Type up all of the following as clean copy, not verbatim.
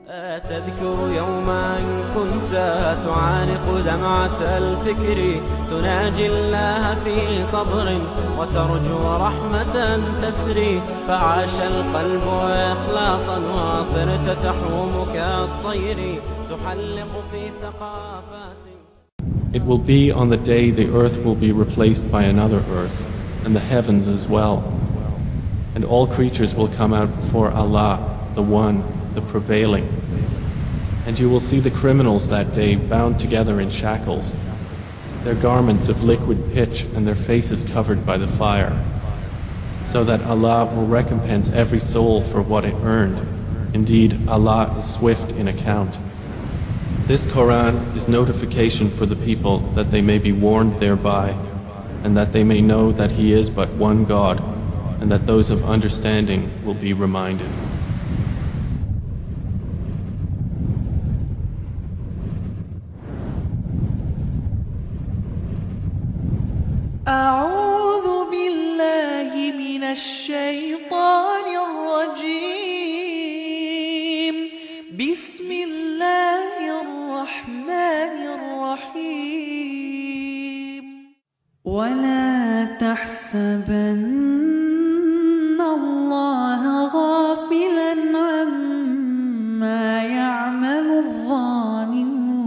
تذكر يوما كنت تعانق دمعة الفكر، تناجي الله في صبر وترجو رحمة تسري، فعاش القلب إخلاصا وصرت تحوم كالطير تحلق في ثقافات. It will be on the day the earth will be replaced by another earth, and the heavens as well. And all creatures will come out before Allah, the One, the Prevailing. And you will see the criminals that day bound together in shackles, their garments of liquid pitch and their faces covered by the fire, so that Allah will recompense every soul for what it earned. Indeed, Allah is swift in account. This Quran is notification for the people that they may be warned thereby, and that they may know that He is but one God, and that those of understanding will be reminded. أعوذ بالله من الشيطان الرجيم. بسم الله الرحمن الرحيم. ولا تحسبن الله غافلا عما يعمل الظالمون،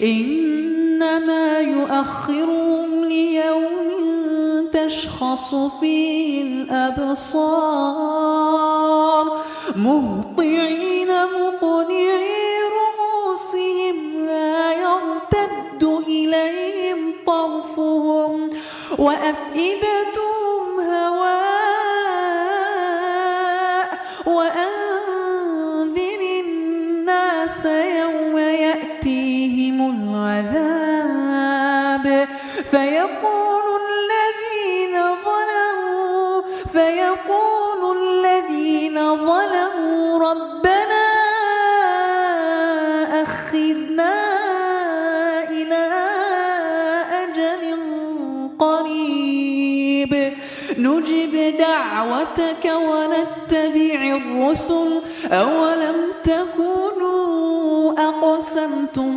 إنما يؤخرهم ليوم تشخص فيه الأبصار، مهطعين مقنعي رؤوسهم لا يرتد إليهم طرفهم وأفئدتهم هواء. وأنذر الناس يوم يأتيهم العذاب فيقول الذين ظلموا ربنا أخذنا إلى أجل قريب نجب دعوتك ونتبع الرسل، أولم تكونوا أقسمتم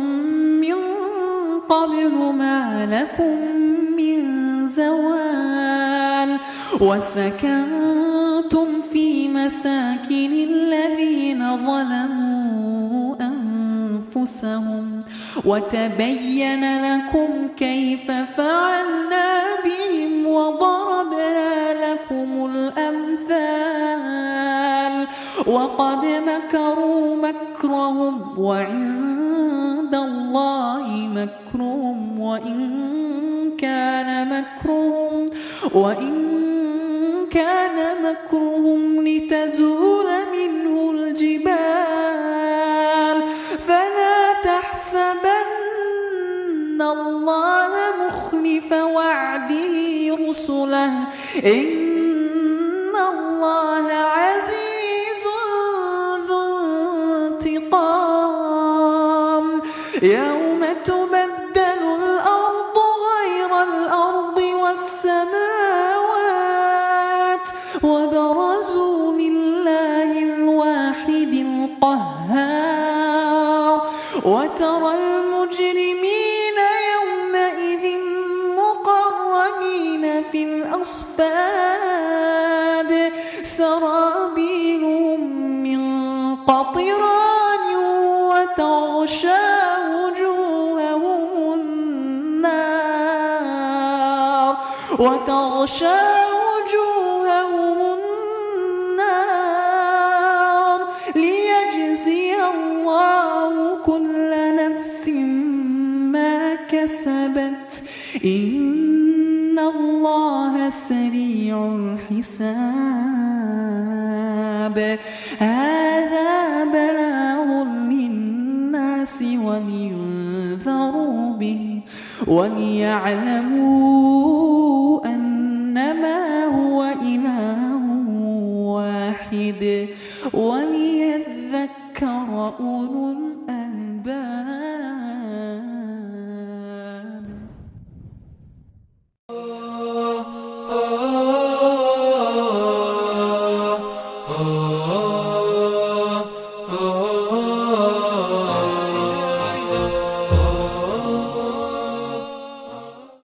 من قبل ما لكم من زوال، وسكنتم في مساكن الذين ظلموا أنفسهم، وتبين لكم كيف فعلنا بهم وضربنا لكم الأمثال. وقد مكروا مكرهم وعند الله مكرهم، وإن كان مكرهم لتزول منه الجبال. فلا تحسبن الله مخلف وعده رسله، إن الله عزيز ذو انتقام. يوم تبدل الأرض غير الأرض والسماوات، وبرزوا لله الواحد القهار، وترى المجرمين يومئذ مقرنين في الأصفاد، سرابيلهم من قطران وتغشى وجوههم النار ليجزي الله كل نفس ما كسبت، إن الله سريع الحساب. هذا بلاغ للناس ولينذروا به وليعلموا أنما هو إله واحد وليذكر أولو الألباب. oh,